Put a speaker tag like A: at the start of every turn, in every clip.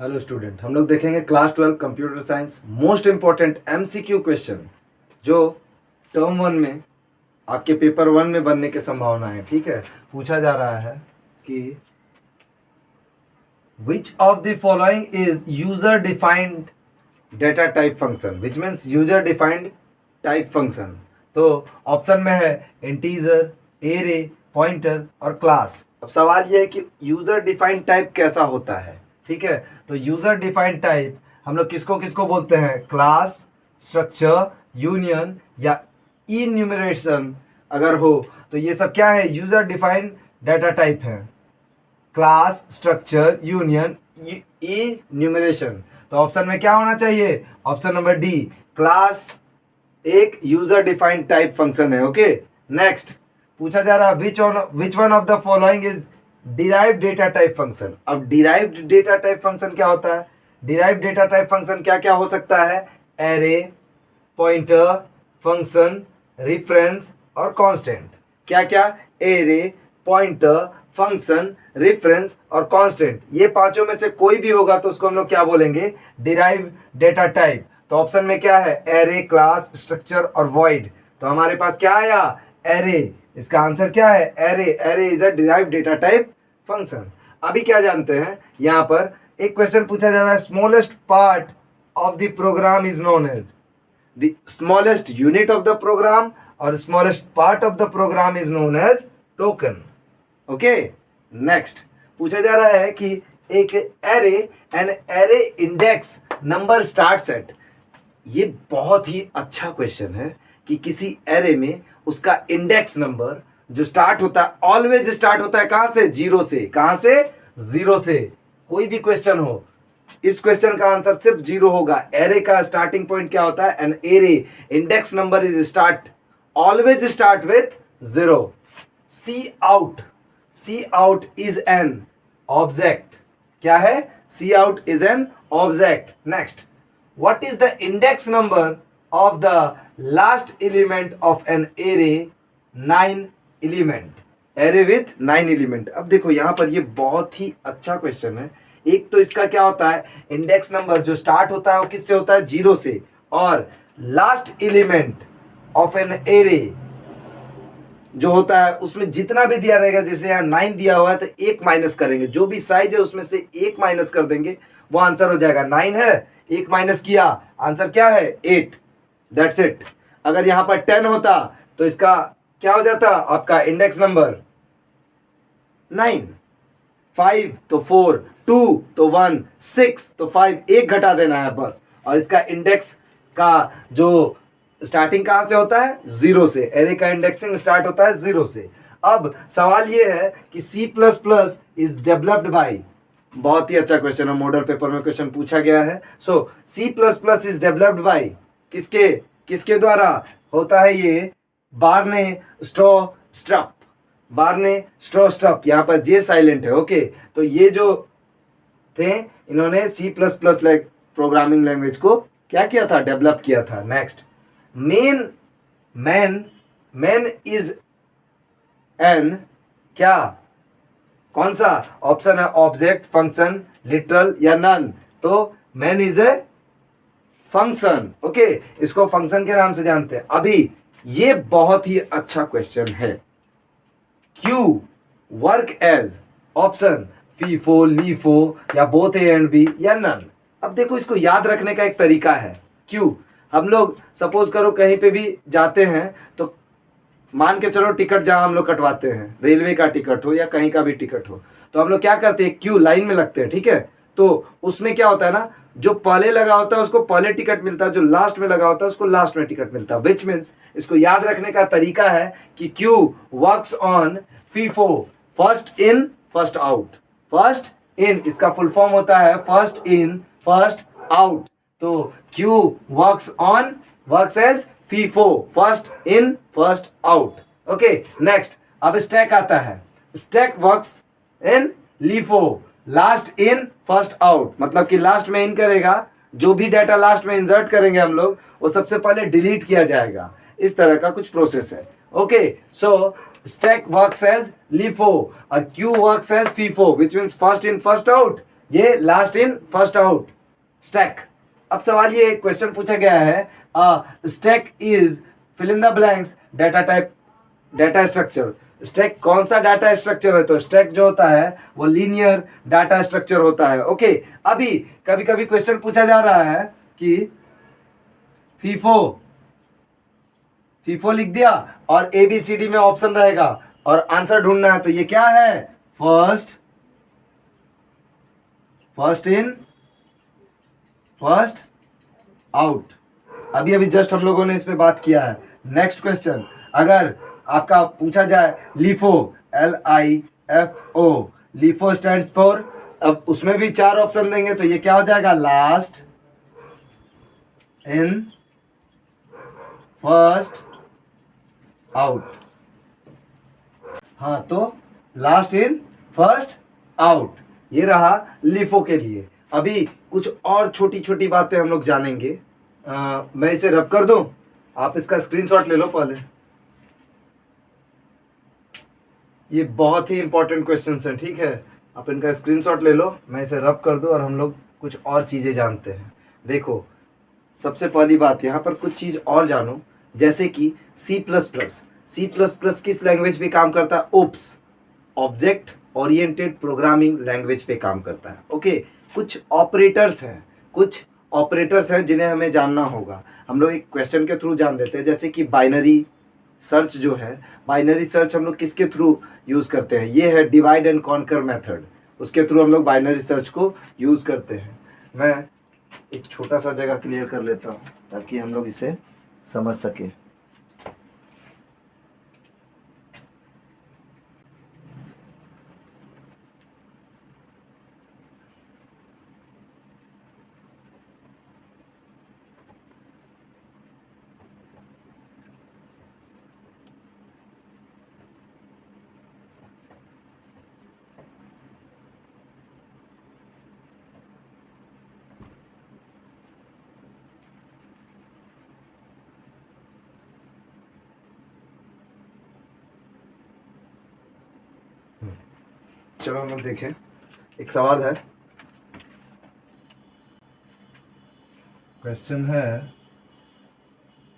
A: Hello student, हम लोग देखेंगे class 12 computer science most important MCQ question जो टर्म 1 में आपके पेपर 1 में बनने की संभावना है। ठीक है, पूछा जा रहा है कि which of the following is user defined data type function, which means user defined type function. तो ऑप्शन में है इंटीजर, एरे, पॉइंटर और क्लास। अब सवाल यह है कि यूजर डिफाइंड टाइप कैसा होता है। ठीक है, तो यूजर डिफाइंड टाइप हम लोग किसको किसको बोलते हैं? क्लास, स्ट्रक्चर, यूनियन या इन्यूमरेशन अगर हो तो ये सब क्या है? यूजर डिफाइंड डाटा टाइप है। Class, structure, union, enumeration. तो ऑप्शन में क्या होना चाहिए? ऑप्शन नंबर डी, क्लास एक यूजर डिफाइंड टाइप फंक्शन है। ओके, नेक्स्ट पूछा जा रहा है which one of the following is derived data type function. अब डिराइव्ड डेटा टाइप फंक्शन क्या होता है? डिराइव्ड डेटा टाइप फंक्शन क्या क्या हो सकता है? एरे, पॉइंटर, फंक्शन, रेफरेंस और कांस्टेंट। क्या क्या? एरे, पॉइंटर, फंक्शन, रेफरेंस और कांस्टेंट। ये पांचों में से कोई भी होगा तो उसको हम लोग क्या बोलेंगे? Derived data type. तो ऑप्शन में क्या है? एरे, क्लास, स्ट्रक्चर और वॉइड। तो हमारे पास क्या आया? एरे। इसका आंसर क्या है? Array. Array is a derived data type function. अभी क्या जानते हैं, यहां पर एक क्वेश्चन पूछा जा रहा है, smallest part of the program is known as the smallest unit of the program और smallest part of the program is known as token. Okay, next पूछा जा रहा है कि एक array and array index number start at. ये बहुत ही अच्छा क्वेश्चन है कि किसी एरे में उसका इंडेक्स नंबर जो स्टार्ट होता है, ऑलवेज स्टार्ट होता है कहां से? जीरो से। कहां से? जीरो से। कोई भी क्वेश्चन हो, इस क्वेश्चन का आंसर सिर्फ जीरो होगा। एरे का स्टार्टिंग पॉइंट क्या होता है? An array index number is start always start with zero. Cout, cout is an object. क्या है? Cout is an object. Next, what is the index number of the last element of an array? 9 element, array with 9 element। अब देखो यहां पर ये बहुत ही अच्छा question है। एक तो इसका क्या होता है? इंडेक्स नंबर जो स्टार्ट होता है वो किससे होता है? जीरो से। और last element of an array जो होता है उसमें जितना भी दिया रहेगा, जैसे यहाँ 9 दिया हुआ है तो एक माइनस करेंगे, जो भी साइज है उसमें से एक माइनस कर देंगे, वो आंसर हो जाएगा। 9 है, एक माइनस किया, आंसर क्या है? 8। That's it. अगर यहां पर 10 होता तो इसका क्या हो जाता? आपका इंडेक्स नंबर 9, 5 तो 4, 2 तो 1, 6 तो 5, एक घटा देना है बस। और इसका इंडेक्स का जो स्टार्टिंग कहां से होता है? जीरो से। एरे का इंडेक्सिंग स्टार्ट होता है जीरो से। अब सवाल ये है कि C++ इज डेवलप्ड बाय, बहुत ही अच्छा क्वेश्चन है, मॉडल पेपर में क्वेश्चन पूछा गया है। सो C++ इज डेवलप्ड बाय किसके किसके द्वारा होता है? ये बार्ने स्ट्रोस्ट्रप। बार्ने स्ट्रोस्ट्रप, यहाँ पर जे साइलेंट है। ओके, तो ये जो थे इन्होंने C++ प्रोग्रामिंग लैंग्वेज को क्या किया था? डेवलप किया था। नेक्स्ट, मैन इज एन क्या? कौन सा ऑप्शन है? ऑब्जेक्ट, फंक्शन, लिटरल या नन? तो man is a function. Okay, इसको फंक्शन के नाम से जानते हैं। अभी ये बहुत ही अच्छा क्वेश्चन है। Queue work as option FIFO, LIFO या बोथ ए एंड बी या नन? अब देखो, इसको याद रखने का एक तरीका है। क्यू, हम लोग सपोज करो कहीं पे भी जाते हैं तो मान के चलो टिकट जहां हम लोग कटवाते हैं, रेलवे का टिकट हो या कहीं का भी टिकट हो, तो हम लोग क्या करते हैं? क्यू लाइन में लगते हैं। ठीक है, तो उसमें क्या होता है ना, जो पहले लगा होता है उसको पहले टिकट मिलता है, जो लास्ट में लगा होता है उसको लास्ट में टिकट मिलता है। विच मीन्स इसको याद रखने का तरीका है कि queue works on FIFO, first in first out. First in, इसका फुल फॉर्म होता है फर्स्ट इन फर्स्ट आउट। तो queue works as FIFO, first in first out. Okay, next, अब स्टैक आता है। Stack works in LIFO, last in first out, मतलब कि last में इन करेगा, जो भी डाटा लास्ट में इंसर्ट करेंगे हम लोग वो सबसे पहले डिलीट किया जाएगा। इस तरह का कुछ प्रोसेस है। Okay, so stack works as LIFO और queue works as FIFO, which means first in first out. ये last in first out stack. अब सवाल ये क्वेश्चन पूछा गया है stack is fill in the blanks data type data structure. Stack कौन सा डाटा स्ट्रक्चर है? तो स्टैक जो होता है वो लीनियर डाटा स्ट्रक्चर होता है। ओके, अभी कभी कभी क्वेश्चन पूछा जा रहा है कि फीफो फीफो लिख दिया और ABCD में ऑप्शन रहेगा और आंसर ढूंढना है। तो ये क्या है? First in first out. अभी अभी जस्ट हम लोगों ने इस पे बात किया है। नेक्स्ट क्वेश्चन, अगर आपका पूछा जाए LIFO, LIFO, LIFO stands for, अब उसमें भी 4 ऑप्शन देंगे तो ये क्या हो जाएगा? Last in first out. हाँ, तो लास्ट इन फर्स्ट आउट ये रहा लीफो के लिए। अभी कुछ और छोटी छोटी बातें हम लोग जानेंगे। मैं इसे रब कर दूं, आप इसका स्क्रीनशॉट ले लो पहले। ये बहुत ही इंपॉर्टेंट क्वेश्चंस हैं, ठीक है? आप इनका स्क्रीनशॉट ले लो, मैं इसे रब कर दूं और हम लोग कुछ और चीज़ें जानते हैं। देखो, सबसे पहली बात यहाँ पर कुछ चीज़ और जानो, जैसे कि C++ किस लैंग्वेज पे काम करता है? OOPS, object oriented programming language पे काम करता है। ओके, कुछ ऑपरेटर्स हैं जिन्हें हमें जानना होगा। हम लोग एक क्वेश्चन के थ्रू जान लेते हैं, जैसे कि बाइनरी सर्च जो है, बाइनरी सर्च हम लोग किसके थ्रू यूज़ करते हैं? ये है डिवाइड एंड कॉन्कर मेथड, उसके थ्रू हम लोग बाइनरी सर्च को यूज़ करते हैं। मैं एक छोटा सा जगह क्लियर कर लेता हूँ ताकि हम लोग इसे समझ सकें। चलो हम लोग देखें, एक सवाल है, क्वेश्चन है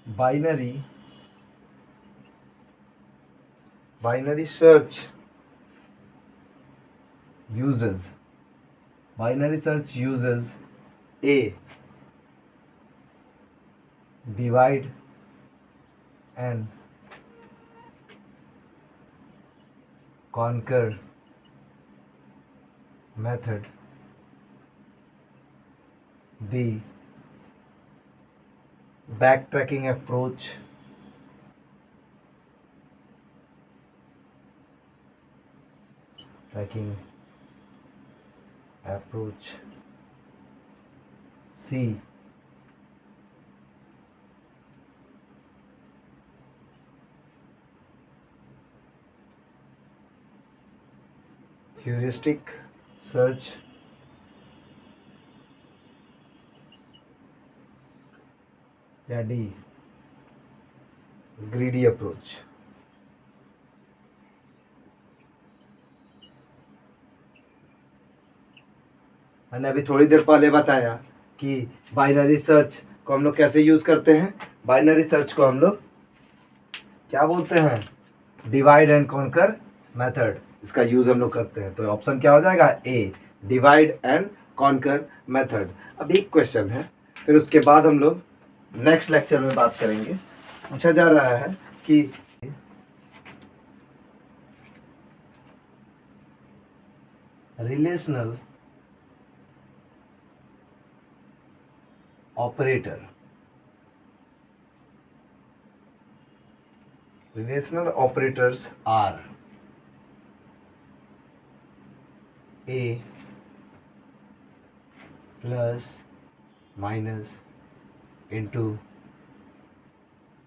A: binary search uses a divide and conquer method. The backtracking approach C, heuristic search, या D, greedy approach। मैंने अभी थोड़ी देर पहले बताया कि बाइनरी सर्च को हम लोग कैसे यूज़ करते हैं। बाइनरी सर्च को हम लोग क्या बोलते हैं? डिवाइड एंड कॉन्कर मेथड, इसका यूज़ हम लोग करते हैं। तो ऑप्शन क्या हो जाएगा? ए, डिवाइड एंड कॉन्कर मेथड। अब एक क्वेश्चन है, फिर उसके बाद हम लोग नेक्स्ट लेक्चर में बात करेंगे। पूछा जा रहा है कि relational operator, relational operators are a plus minus into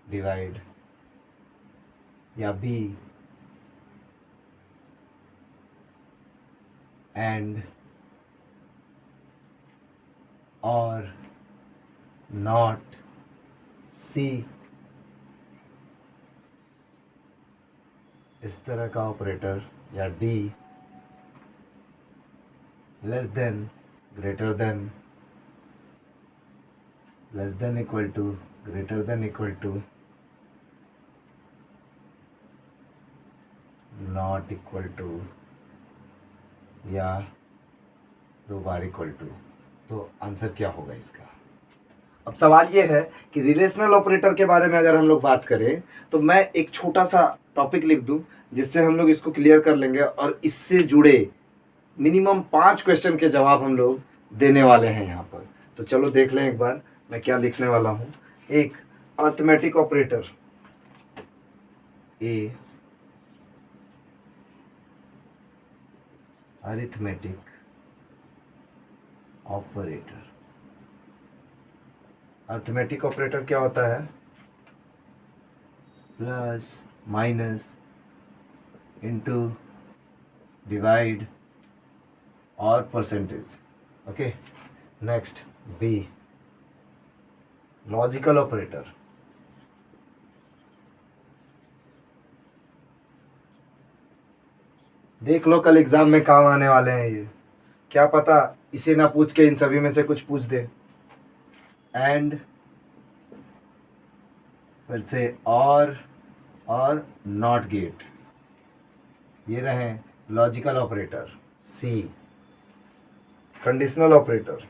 A: divide, या B and or not C, इस तरह का ऑपरेटर, या D less than, greater than, less than equal to, greater than equal to, not equal to, या दो बार equal to. तो answer क्या होगा इसका? अब सवाल ये है कि रिलेशनल ऑपरेटर के बारे में अगर हम लोग बात करें तो मैं एक छोटा सा टॉपिक लिख दूं जिससे हम लोग इसको क्लियर कर लेंगे, और इससे जुड़े मिनिमम 5 क्वेश्चन के जवाब हम लोग देने वाले हैं यहाँ पर। तो चलो देख लें एक बार मैं क्या लिखने वाला हूँ। एक अरिथमेटिक ऑपरेटर, ए अरिथमेटिक ऑपरेटर। अरिथमेटिक ऑपरेटर क्या होता है? प्लस, माइनस, इनटू, डिवाइड और percentage. Okay, next be logical operator. देख लो कल एग्जाम में काम आने वाले हैं ये, क्या पता इसे ना पूछ के इन सभी में से कुछ पूछ दे। एंड फिर से और नॉट गेट, ये रहे logical operator. C conditional operator,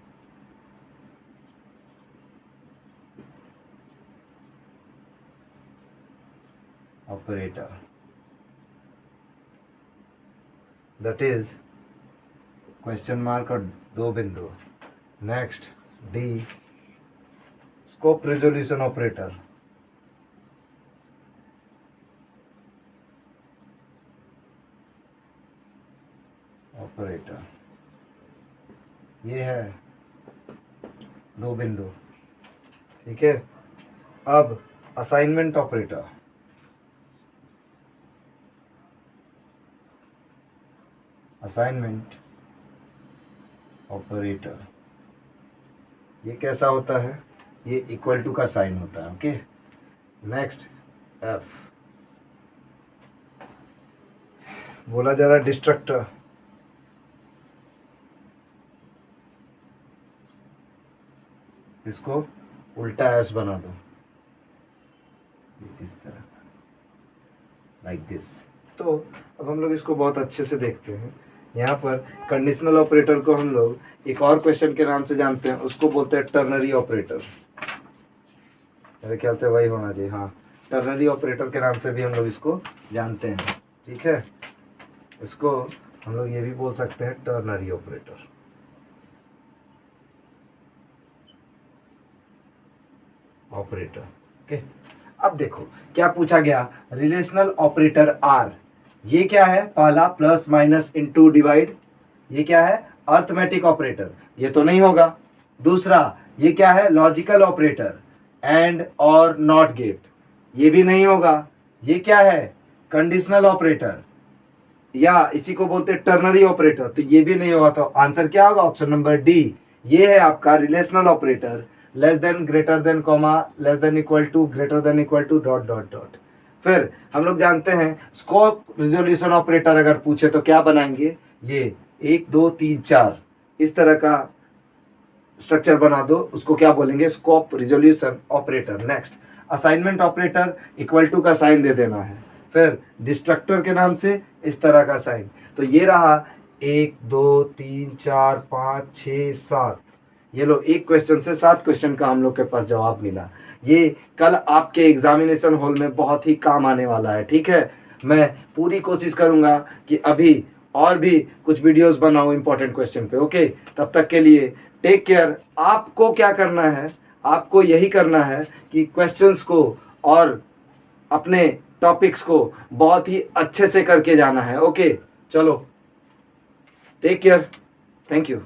A: that is question mark और 2 बिंदु। Next D scope resolution operator, ये है 2 बिंदु। ठीक है, अब असाइनमेंट ऑपरेटर, ये कैसा होता है? ये इक्वल टू का साइन होता है। ओके, नेक्स्ट एफ, बोला जा रहा है डिस्ट्रक्टर, इसको उल्टा एस बना दो इस तरह, लाइक दिस। तो अब हम लोग इसको बहुत अच्छे से देखते हैं। यहाँ पर कंडीशनल ऑपरेटर को हम लोग एक और क्वेश्चन के नाम से जानते हैं, उसको बोलते हैं टर्नरी ऑपरेटर। मेरे ख्याल से वही होना चाहिए, हाँ, टर्नरी ऑपरेटर के नाम से भी हम लोग इसको जानते हैं। ठीक है, इसको हम लोग ये भी बोल सकते हैं टर्नरी ऑपरेटर। ओके, अब देखो क्या पूछा गया, रिलेशनल ऑपरेटर आर, ये क्या है? पहला प्लस माइनस इनटू डिवाइड, ये क्या है? अरिथमेटिक ऑपरेटर, ये तो नहीं होगा। दूसरा ये क्या है? लॉजिकल ऑपरेटर, एंड और नॉट गेट, ये भी नहीं होगा। ये क्या है? कंडीशनल ऑपरेटर, या इसी को बोलते हैं टर्नरी ऑपरेटर, तो ये भी नहीं होगा। तो आंसर क्या होगा? ऑप्शन नंबर डी, ये है आपका relational operator, less than, greater than, comma, less than equal to, greater than equal to, dot dot dot. फिर हम लोग जानते हैं स्कोप रिजोल्यूशन ऑपरेटर अगर पूछे तो क्या बनाएंगे? ये 1 2 3 4 इस तरह का स्ट्रक्चर बना दो, उसको क्या बोलेंगे? Scope resolution operator. Next assignment operator, equal to का साइन दे देना है, फिर डिस्ट्रक्टर के नाम से इस तरह का साइन। तो ये रहा 1 2 3 4 5 6 7, ये लो एक क्वेश्चन से 7 क्वेश्चन का हम लोग के पास जवाब मिला। ये कल आपके एग्जामिनेशन हॉल में बहुत ही काम आने वाला है। ठीक है, मैं पूरी कोशिश करूंगा कि अभी और भी कुछ वीडियोस बनाऊं इंपॉर्टेंट क्वेश्चन पे। ओके, तब तक के लिए टेक केयर। आपको क्या करना है? आपको यही करना है कि क्वेश्चंस को और अपने टॉपिक्स को बहुत ही अच्छे से करके जाना है। ओके, चलो टेक केयर, थैंक यू।